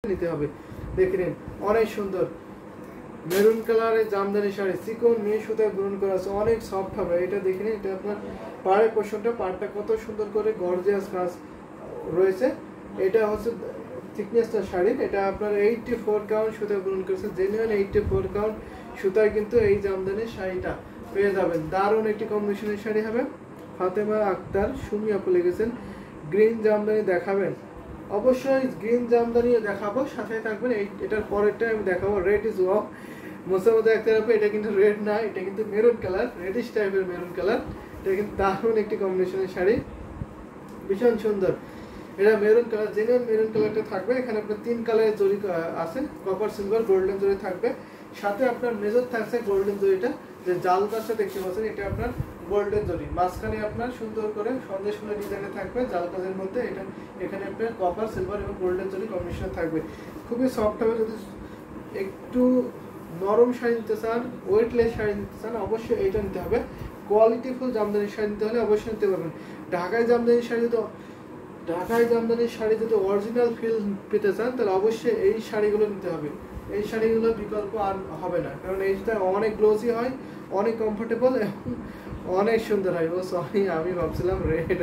নিতে হবে। দেখে নিন অনেক সুন্দর মেরুন কালারের জামদানি শাড়ি, চিকন মেয়ে সুতায় বুনন করা আছে, অনেক সফট হবে। এটা দেখে নিন, এটা আপনার পাড়ের পোর্শনটা, পাড়টা কত সুন্দর করে গর্জিয়াস কাজ রয়েছে। এটা হচ্ছে থিকনেসটা শাড়ির, এটা আপনার 84 কাউন্ট সুতায় বুনন করেছে, জেনুইন 84 কাউন্ট সুতায় কিন্তু এই জামদানি শাড়িটা পেয়ে যাবেন। দারুণ একটি কম্বিনেশনের শাড়ি হবে। ফাতেমা আক্তার সুমি আপু লিখেছেন গ্রিন জামদানি দেখাবেন। অবশ্যই গ্রিন জামদানি দেখাবো, সাথে থাকবেন এটার পরেরটা আমি দেখাবো রেড ইজ ওয়াক মোসামদা আক্তার আপু। এটা কিন্তু রেড না, এটা কিন্তু মেরুন কালার, রেডিশ টাইপের মেরুন কালার। এটা কিন্তু দারুণ একটি কম্বিনেশনের শাড়ি, ভীষণ সুন্দর। এটা মেরুন কালার, জেনুইন মেরুন কালারটা থাকবে। এখানে আপনার 3 কালারের জরি আছে, কপার সিলভার গোল্ডেন জরি থাকবে, সাথে আপনার মেজর থাকছে গোল্ডেন জরিটা, যে জাল কাজটা দেখতে পাচ্ছেন এটা আপনার গোল্ডেন জরি, মাঝখানে আপনার সুন্দর করে সন্দেশ ফুলের ডিজাইনে থাকবে জাল কাজের মধ্যে। এটা এখানে আপনার কপার সিলভার এবং গোল্ডেন জরি কম্বিনেশন থাকবে, খুবই সফট হবে। যদি একটু নরম শাড়ি নিতে চান, ওয়েটলেস শাড়ি নিতে চান, অবশ্যই এইটা নিতে হবে। কোয়ালিটিফুল জামদানি শাড়ি নিতে হলে অবশ্যই নিতে পারবেন। ঢাকায় জামদানি শাড়ি যদি অরিজিনাল ফিল পেতে চান তাহলে অবশ্যই এই শাড়িগুলো নিতে হবে। এই শাড়িগুলোর বিকল্প আর হবে না, কারণ এইটা অনেক গ্লোসি হয়, অনেক কমফোর্টেবল এবং অনেক সুন্দর হয়। ও সরি, আমি ভাবছিলাম রেড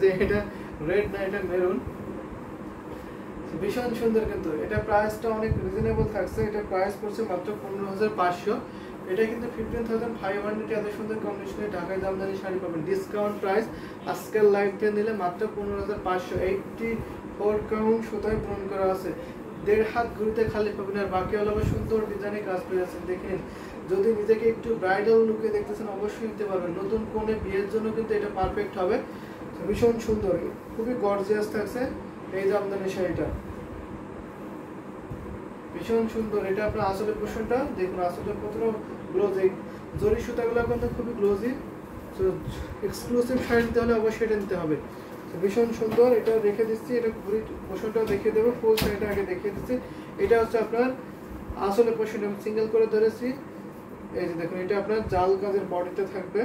যে এটা রেড না, এটা মেরুন। ভীষণ সুন্দর, কিন্তু এটা প্রাইসটা অনেক রিজনেবল থাকছে। এটা প্রাইস পড়ছে মাত্র 15,500। এটা কিন্তু 15,500 এত সুন্দর কম্বিনেশনে ঢাকায় জামদানি শাড়ি পাবেন। ডিসকাউন্ট প্রাইস আজকের লাইভে নিলে মাত্র 15,500। 84 কাউন্ট সুতায় বুনন করা আছে, 1.5 হাত ঘুরিতে খালি পাবেন, আর বাকি হলো সুন্দর ডিজাইনে কাজ পেয়ে যাচ্ছেন। দেখেন, যদি নিজেকে একটু ব্রাইডাল লুকে দেখতেছেন অবশ্যই নিতে পারবেন। নতুন কোণে বিয়ের জন্য কিন্তু এটা পারফেক্ট হবে। ভীষণ সুন্দর, খুবই গর্জিয়াস থাকছে এই জামদানি শাড়িটা, ভীষণ সুন্দর। এটা আপনার আসলের পোর্শনটা দেখুন, আসলের কতটা গ্লোজি, জরি সুতাগুলো কিন্তু খুবই গ্লোজি। তো এক্সক্লুসিভ শাড়ি নিতে হলে অবশ্যই এটা নিতে হবে। ভীষণ সুন্দর, এটা রেখে দিচ্ছি, এটা ঘুরি পোর্শনটাও দেখিয়ে দেবো, ফুল শাড়িটা আগে দেখিয়ে দিচ্ছি। এটা হচ্ছে আপনার আসলের পোর্শন, আমি সিঙ্গেল করে ধরেছি। এই যে দেখুন, এটা আপনার জাল কাজের বডিতে থাকবে,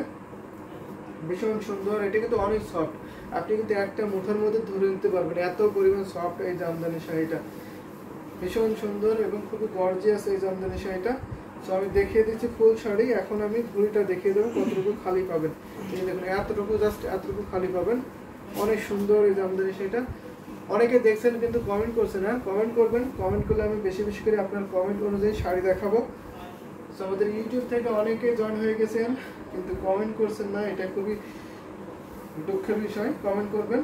ভীষণ সুন্দর। এটা কিন্তু অনেক সফট, আপনি কিন্তু একটা মুঠার মধ্যে ধরে নিতে পারবেন, এত পরিমাণ সফট এই জামদানি শাড়িটা, ভীষণ সুন্দর এবং খুবই গর্জিয়াস এই জামদানি শাড়িটা। তো আমি দেখিয়ে দিচ্ছি ফুল শাড়ি, এখন আমি ঘুড়িটা দেখিয়ে দেবো কতটুকু খালি পাবেন। এই দেখুন, এতটুকু, জাস্ট এতটুকু খালি পাবেন। অনেক সুন্দর এই জামদানি শাড়িটা। অনেকে দেখছেন কিন্তু কমেন্ট করছে না, কমেন্ট করবেন, কমেন্ট করলে আমি বেশি বেশি করে আপনার কমেন্ট অনুযায়ী শাড়ি দেখাবো। তো আমাদের ইউটিউব থেকে অনেকে জয়েন হয়ে গেছেন কিন্তু কমেন্ট করছেন না, এটা খুবই দুঃখের বিষয়। কমেন্ট করবেন।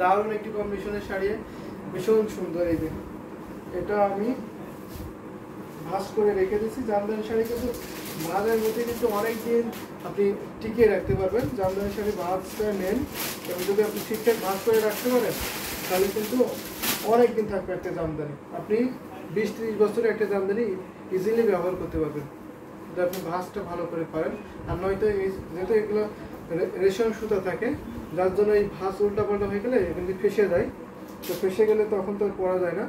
দারুণ একটি কম্বিনেশনের শাড়ি, ভীষণ সুন্দর। এই যে এটা আমি ভাঁজ করে রেখে দিচ্ছি। জামদানি শাড়ি কিন্তু ভাঁজের মধ্যে কিন্তু অনেক দিন আপনি টিকিয়ে রাখতে পারবেন। জামদানি শাড়ি ভাঁজটা নেন এবং যদি আপনি ঠিকঠাক ভাঁজ করে রাখতে পারেন তাহলে কিন্তু অনেক দিন থাকবে একটা জামদানি। আপনি 20-30 বছরে একটা জামদানি ইজিলি ব্যবহার করতে পারবেন যদি আপনি ভাঁজটা ভালো করে পারেন। আর নয়তো যেহেতু এগুলো রেশম সুতা থাকে, যার জন্য এই ভাঁজ উল্টাপাল্টা হয়ে গেলে কিন্তু ফেসে যায়। তো ফেসে গেলে তখন তো আর পরা যায় না।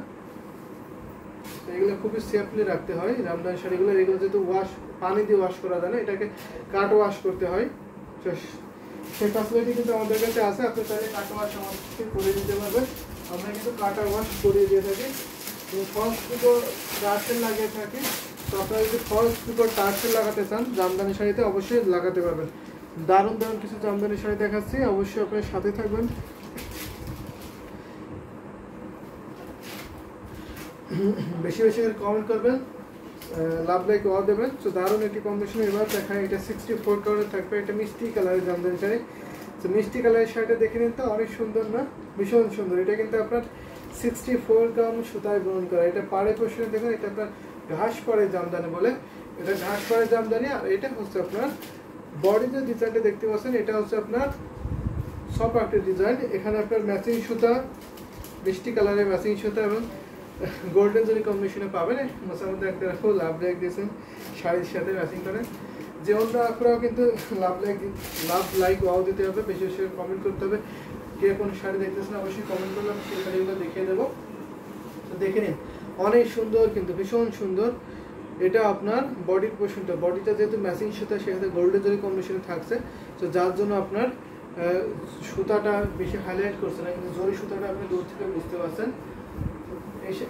এগুলো খুবই সেফলি রাখতে হয় জামদানি শাড়িগুলো। এগুলো যেহেতু পানি দিয়ে ওয়াশ করা যায় না, এটাকে কাট ওয়াশ করতে হয়। তো সেই ফ্যাসিলিটি কিন্তু আমাদের কাছে আছে, আপনি চাইলে কাট ওয়াশ আমাদের করে দিতে পারবেন। আমরা কিন্তু কাটা ওয়াশ করিয়ে দিয়ে থাকি। ফলস দুটো টার্সেল লাগিয়ে থাকি। তো আপনারা যদি ফলস দুটো টার্সেল লাগাতে চান জামদানি শাড়িতে অবশ্যই লাগাতে পারবেন। দারুণ দারুণ কিছু জামদানি শাড়ি দেখাচ্ছি, অবশ্যই আপনার সাথে থাকবেন। বেশি বেশি করে কমেন্ট করবেন, লাভ লাইক ওয়া দেবেন। তো দারুণ একটি কম্বিনেশন এবার দেখায়। এটা 64 কালারের থাকবে, এটা মিষ্টি কালারের জামদানি শাড়ি। তো মিষ্টি কালারের শাড়িটা দেখে নিন তো, অনেক সুন্দর না, ভীষণ সুন্দর। এটা কিন্তু আপনার 64 গ্রাম সুতায় বুনন করা। এটা পাড়ে পোর্শনে দেখুন, এটা আপনার ঘাস পাড়ের জামদানি বলে, এটা ঘাস পাড়ের জামদানি। আর এটা হচ্ছে আপনার বডিতে ডিজাইনটা দেখতে পাচ্ছেন, এটা হচ্ছে আপনার সফট একটা ডিজাইন। এখানে আপনার ম্যাচিং সুতা, মিষ্টি কালারের ম্যাচিং সুতা এবং গোল্ডেন জরি কম্বিনেশনে পাবেন। মোসামদা একটা ফুল লাভ লাইক দিয়েছেন শাড়ির সাথে ম্যাচিং করে। যে অন্য আপনারাও কিন্তু লাভ লাইক ওয়াও দিতে হবে, বেশি বেশি কমেন্ট করতে হবে। কে কোন শাড়ি দেখতেছেন অবশ্যই কমেন্ট করলে আমি সেই শাড়িগুলো দেখিয়ে দেবো। তো দেখে নিন, অনেক সুন্দর, কিন্তু ভীষণ সুন্দর। এটা আপনার বডির পোর্শনটা, বডিটা যেহেতু ম্যাচিং সুতা সেখানে গোল্ডেন জরি কম্বিনেশনে থাকছে, তো যার জন্য আপনার সুতাটা বেশি হাইলাইট করছে না, কিন্তু জরি সুতাটা আপনি দূর থেকে বুঝতে পারছেন।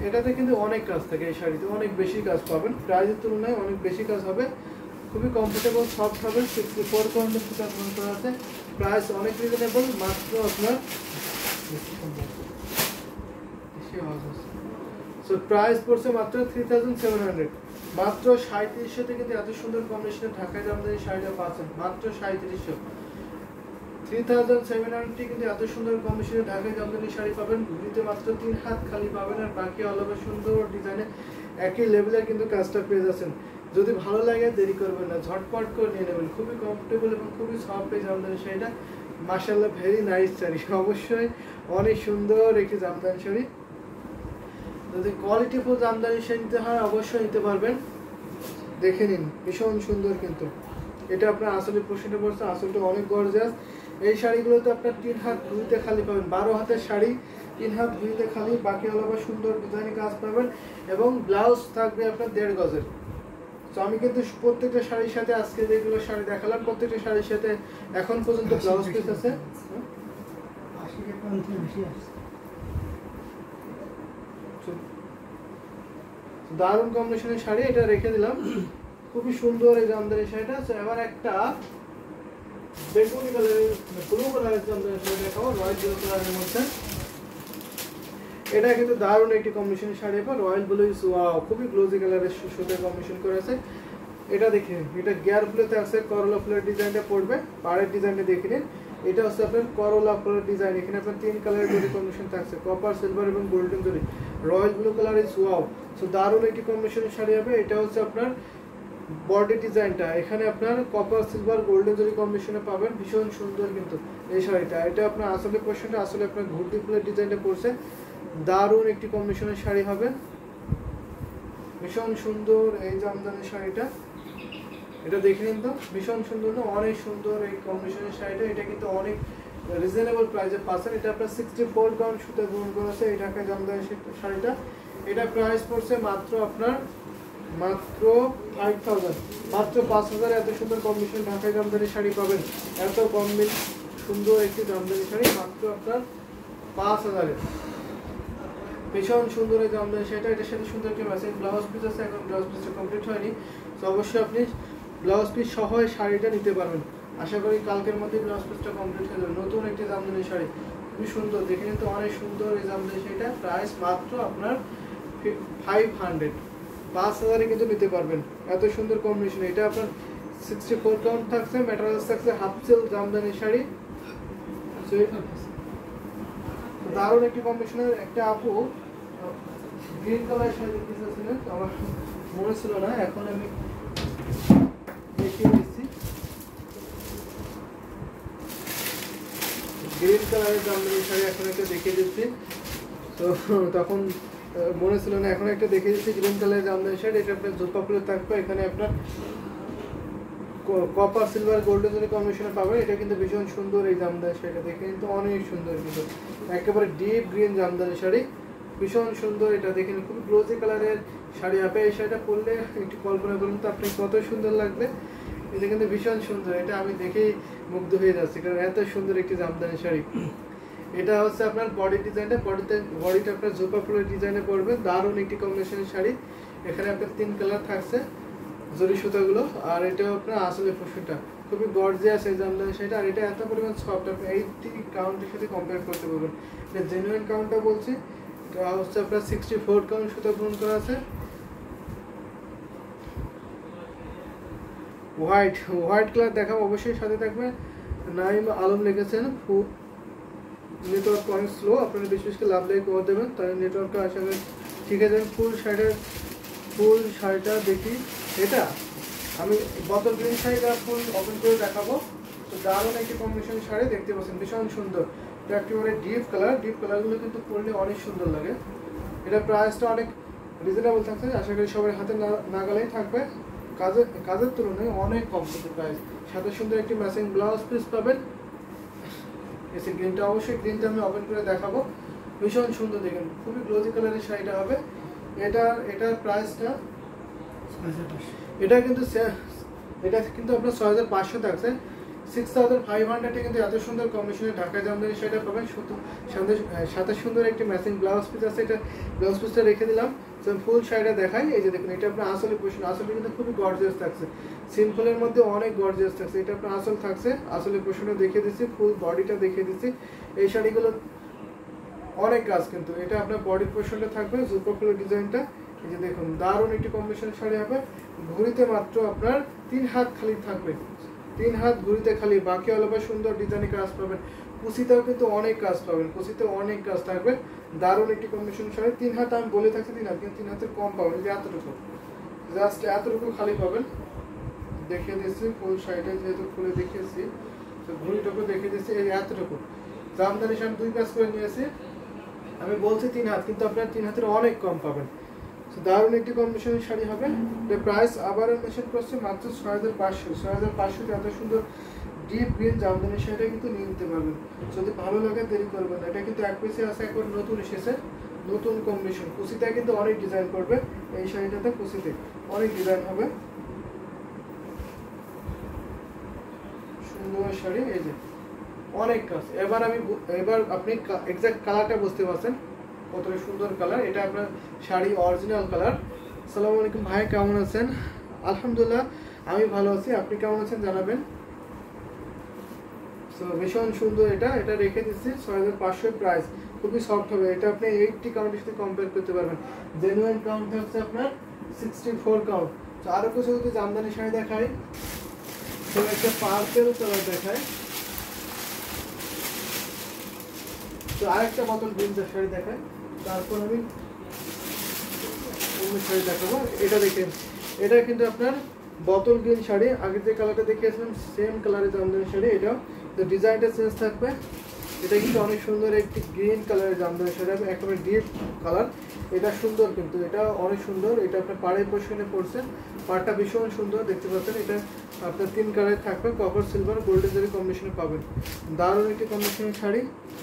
এটাতে কিন্তু অনেক কাজ থাকে, এই শাড়িতে অনেক বেশি কাজ পাবেন, প্রাইসের তুলনায় অনেক বেশি কাজ হবে, খুবই কমফোর্টেবল সফট হবে। 64 কাউন্টের সুতা ব্যবহার করা আছে, প্রাইস অনেক রিজনেবল, মাত্র আপনার প্রাইস পড়ছে মাত্র 3700, মাত্র 3700 কিন্তু এত সুন্দর কম্বিনেশনে ঢাকায় জামদানি শাড়িটা পাচ্ছেন মাত্র 3700। 3700 কিন্তু এত সুন্দর কম্বিনেশনে ঢাকায় জামদানি শাড়ি পাবেন, ঘুরিতে মাত্র 3 হাত খালি পাবেন, আর বাকি অল ওভার সুন্দর ডিজাইনে একই লেভেলের কিন্তু কাজটা পেয়ে যাচ্ছেন। যদি ভালো লাগে দেরি করবেন না, ঝটপট করে নিয়ে নেবেন, খুবই কমফোর্টেবল এবং খুবই সফট এই জামদানি শাড়িটা, মাশাআল্লাহ ভেরি নাইস শাড়ি, অবশ্যই অনেক সুন্দর একটি জামদানি শাড়ি। যদি কোয়ালিটিফুল জামদানি শাড়ি নিতে হয় অবশ্যই নিতে পারবেন, দেখে নিন ভীষণ সুন্দর। কিন্তু এটা আপনার আসলে পোশাকটা পড়ছে, আসলটা অনেক গর্জিয়াস। এই শাড়িগুলোতে আপনার 3 হাত ঘুরিতে খালি পাবেন, 12 হাতের শাড়ি 3 হাত ঘুরিতে খালি, বাকি হলো সুন্দর ডিজাইনে কাজ পাবেন, এবং ব্লাউজ থাকবে আপনার 1.5 গজের। তো আমি কিন্তু প্রত্যেকটা শাড়ির সাথে আজকে যেগুলো শাড়ি দেখালাম প্রত্যেকটা শাড়ির সাথে এখন পর্যন্ত ব্লাউজ পিস আছে। দারুণ কম্বিনেশনের শাড়ি, এটা রেখে দিলাম, খুবই সুন্দর এই জামদানি শাড়িটা। এবার একটা বেগুনি কালারের ব্লু কালারের জামদানি শাড়ি দেখাবো, রয়্যাল ব্লু কালারের মধ্যে। এটা কিন্তু দারুণ একটি কম্বিনেশনের শাড়ি, এবার রয়্যাল ব্লু, ওয়াও খুবই গ্লোজি কালারের সুতো কম্বিনেশন করেছে। এটা দেখে এটা গিয়ার ফুলেতে আছে, করলা ফুলের ডিজাইনটা পড়বে, পাড়ের ডিজাইনটা দেখে নিন। এটা হচ্ছে আপনার করলা ফুলের ডিজাইন, এখানে আপনার 3 কালারের জরি কম্বিনেশন থাকছে, কপার, সিলভার এবং গোল্ডেন জরি, royal blue colour is wow. So দারুণ একটি কম্বিনেশনের শাড়ি হবে। এটা হচ্ছে আপনার বডি ডিজাইনটা, এখানে আপনার কপার, সিলভার, গোল্ডেন জরি কম্বিনেশনে পাবেন, ভীষণ সুন্দর কিন্তু এই শাড়িটা। এটা আপনার আসলে পোর্শনটা আসলে আপনার ঘুরতি ফুলের ডিজাইনটা পড়ছে, দারুণ একটি কম্বিনেশনের শাড়ি হবে, ভীষণ সুন্দর এই জামদানি শাড়িটা। এটা দেখে নিন তো, ভীষণ সুন্দর না, অনেক সুন্দর এই কম্বিনেশনের শাড়িটা। এটা কিন্তু অনেক রিজনেবল প্রাইসে পাচ্ছেন, এটা আপনার 64 কাউন্ট সুতা গ্রহণ করেছে এই ঢাকায় জামদানি শাড়িটা। এটা প্রাইস পড়ছে মাত্র আপনার মাত্র 5000, মাত্র 5000 এত সুন্দর কম্বিনেশন ঢাকায় জামদানি শাড়ি পাবেন। এত সুন্দর একটি জামদানি শাড়ি মাত্র আপনার 5000-এ, ভীষণ সুন্দর এই জামদানি শাড়িটা। এটার সাথে সুন্দর একটি ম্যাচিং ব্লাউজ পিস আছে, এখন ব্লাউজ পিসটা কমপ্লিট হয়নি, তো অবশ্যই আপনি ব্লাউজ পিস সহ এই শাড়িটা নিতে পারবেন। আশা করি কালকের মধ্যে ব্লাউজ পিসটা কমপ্লিট হয়ে যাবে। নতুন একটি জামদানি শাড়ি, খুবই সুন্দর, দেখে নিতে অনেক সুন্দর এই জামদানি শাড়িটা। প্রাইস মাত্র আপনার 500, 5000-এ কিন্তু নিতে পারবেন, এত সুন্দর কম্বিনেশন। এটা আপনার 64 কাউন্ট থাকছে, ম্যাটেরিয়ালস থাকছে হাফ সিল্ক জামদানি শাড়ি, দারুণ একটি কম্বিনেশনের। একটা আপু গ্রিন কালার শাড়ি দিতেছিলেন, আমার মনে ছিল না, এখন আমি দেখিয়ে দিচ্ছি। গ্রিন কালারের জামদানি শাড়ি এখন একটা দেখিয়ে দিচ্ছি, তো তখন মনে ছিল না, এখন একটা দেখিয়ে দিচ্ছি গ্রিন কালারের জামদানি শাড়ি। এটা আপনার জোপা ফুলের থাকবে, এখানে আপনার কপার, সিলভার, গোল্ডেন জরি কম্বিনেশনে পাবেন। এটা কিন্তু ভীষণ সুন্দর এই জামদানি শাড়িটা, দেখে কিন্তু অনেক সুন্দর, কিন্তু একেবারে ডিপ গ্রিন জামদানি শাড়ি, ভীষণ সুন্দর। এটা দেখেন খুবই গ্লোজি কালারের শাড়ি হবে, এই শাড়িটা পরলে একটু কল্পনা করুন তো আপনি কত সুন্দর লাগবে। এটা কিন্তু ভীষণ সুন্দর, এটা আমি দেখেই মুগ্ধ হয়ে যাচ্ছি, কারণ এত সুন্দর একটি জামদানি শাড়ি। এটা হচ্ছে আপনার বডি ডিজাইনটা, বডিটা আপনার জোপা ফুলের ডিজাইনে পড়বে, দারুণ একটি কম্বিনেশনের শাড়ি। এখানে আপনার 3 কালার থাকছে জরি সুতাগুলো, আর এটা আপনার আসলে পোশাকটা খুবই গর্জিয়াস এই জামদানি শাড়িটা। আর এটা এত পরিমাণ সফট, আপনি 80 কাউন্টের সাথে কম্পেয়ার করতে পারবেন। এটা জেনুইন কাউন্টটা বলছি, এটা হচ্ছে আপনার 64 কাউন্ট সুতা গ্রহণ করা আছে। হোয়াইট কালার দেখাবো, অবশ্যই সাথে থাকবে। নাইম আলম লিখেছেন, নেটওয়ার্ক অনেক স্লো, আপনারা বেশি বেশি লাভ লাইক করে দেবেন, তাই নেটওয়ার্কটা আশা করি ঠিক আছে। ফুল শাড়িটা দেখি, এটা আমি বোতল গ্রিন শাড়িটা ফুল ওপেন করে দেখাবো। তো দারুণ একটি কম্বিনেশন শাড়ি দেখতে পাচ্ছেন, ভীষণ সুন্দর। এটা একেবারে ডিপ কালারগুলো কিন্তু পরলে অনেক সুন্দর লাগে। এটা প্রাইসটা অনেক রিজনেবল থাকছে, আশা করি সবার হাতে নাগালেই থাকবে, কাজের তুলনায় অনেক কম কিন্তু প্রাইস। সাথে সুন্দর একটি ম্যাচিং ব্লাউজ পিস পাবেন। এসে গ্রিনটা, অবশ্যই গ্রিনটা আমি ওপেন করে দেখাবো, ভীষণ সুন্দর, দেখেন খুবই গ্লোজি কালারের শাড়িটা হবে। এটার প্রাইসটা এটা কিন্তু আপনার 6500 থাকছে, 6500 কিন্তু এত সুন্দর কম্বিনেশনে ঢাকা জামদানি শাড়িটা পাবেন। সাথে সুন্দর একটি ম্যাচিং ব্লাউজ পিস আছে, এটা ব্লাউজ পিসটা রেখে দিলাম। ফুল শাড়িটা দেখাই, এই যে দেখুন এটা আপনার আসলে পোর্শন, আসলে কিন্তু খুবই গর্জিয়াস থাকছে, সিম্পলের মধ্যে অনেক গর্জিয়াস থাকছে। এটা আপনার আসল থাকছে, আসলে পোর্শনটা দেখিয়ে দিচ্ছি, ফুল বডিটা দেখিয়ে দিচ্ছি। এই শাড়িগুলো অনেক কাজ, কিন্তু এটা আপনার বডি পোর্শনটা থাকবে জুপো ফুলের ডিজাইনটা। এই যে দেখুন দারুণ একটি কম্বিনেশনের শাড়ি হবে। ঘুরিতে মাত্র আপনার 3 হাত খালি থাকবে, 3 হাত ঘুরিতে খালি, বাকি অলপা সুন্দর ডিজাইনে কাজ পাবেন। কুচিতেও কিন্তু অনেক কাজ পাবেন, কুচিতে অনেক কাজ থাকবে। দারুণ একটি কম্বিনেশন শাড়ি। 3 হাত আমি বলে থাকছি 3 হাত, কিন্তু 3 হাতের কম পাবেন, যে এতটুকু, জাস্ট এতটুকু খালি পাবেন। দেখিয়ে দিচ্ছি ফুল শাড়িটা, যেহেতু খুলে দেখিয়েছি তো ঘুরিটুকু দেখিয়ে দিচ্ছি। এই এতটুকু জামদানি শাড়ি 2 প্যাচ করে নিয়েছি, আমি বলছি 3 হাত, কিন্তু আপনার 3 হাতের অনেক কম পাবেন। দারুণ একটি কম্বিনেশনের শাড়ি হবে। এর প্রাইস আবারও মেনশন করছে মাত্র 6500। 6500 এত সুন্দর ডিপ গ্রিন জামদানি শাড়িটা কিন্তু নিয়ে নিতে পারবেন। যদি ভালো লাগে দেরি করবেন না। এটা কিন্তু এক পিসে আছে, একবার নতুন এসেছে, নতুন কম্বিনেশন। কুচিতে কিন্তু অনেক ডিজাইন করবে এই শাড়িটাতে, কুচিতে অনেক ডিজাইন হবে। সুন্দর শাড়ি, এই যে অনেক কাজ। এবার আপনি এক্সাক্ট কালারটা বুঝতে পারছেন কতটা সুন্দর কালার। এটা আপনার শাড়ি অরিজিনাল কালার। আসসালামু আলাইকুম ভাই, কেমন আছেন? আলহামদুলিল্লাহ আমি ভালো আছি, আপনি কেমন আছেন জানাবেন। সো ভীষণ সুন্দর, এটা রেখে দিচ্ছি 6500 প্রাইস। খুবই সফট হবে এটা, আপনি 80 কাউন্টের সাথে কম্পেয়ার করতে পারবেন। জেনুইন কাউন্ট হচ্ছে আপনার 64 কাউন্ট। তো আরও কিছু যদি জামদানি শাড়ি দেখাই, তো একটা পার্পেল কালার দেখায়, তো আরেকটা বোতল গ্রিন শাড়ি দেখায়, তারপর আমি অন্য শাড়ি দেখাবো। এটা দেখেন, এটা কিন্তু আপনার বোতল গ্রিন শাড়ি, আগের যে কালারটা দেখিয়েছিলাম সেম কালারের জামদানি শাড়ি। এটাও তো ডিজাইনটা চেঞ্জ থাকবে। এটা কিন্তু অনেক সুন্দর একটি গ্রিন কালারের জামদানি শাড়ি হবে, একেবারে ডিপ কালার। এটা সুন্দর, কিন্তু এটা অনেক সুন্দর। এটা আপনার পাড়ের পোর্শনে পড়ছে, পাড়টা ভীষণ সুন্দর দেখতে পাচ্ছেন। এটা আপনার 3 কালার থাকবে, কপার সিলভার গোল্ডেন জারি কম্বিনেশনে পাবেন। দারুণ একটি কম্বিনেশনের শাড়ি।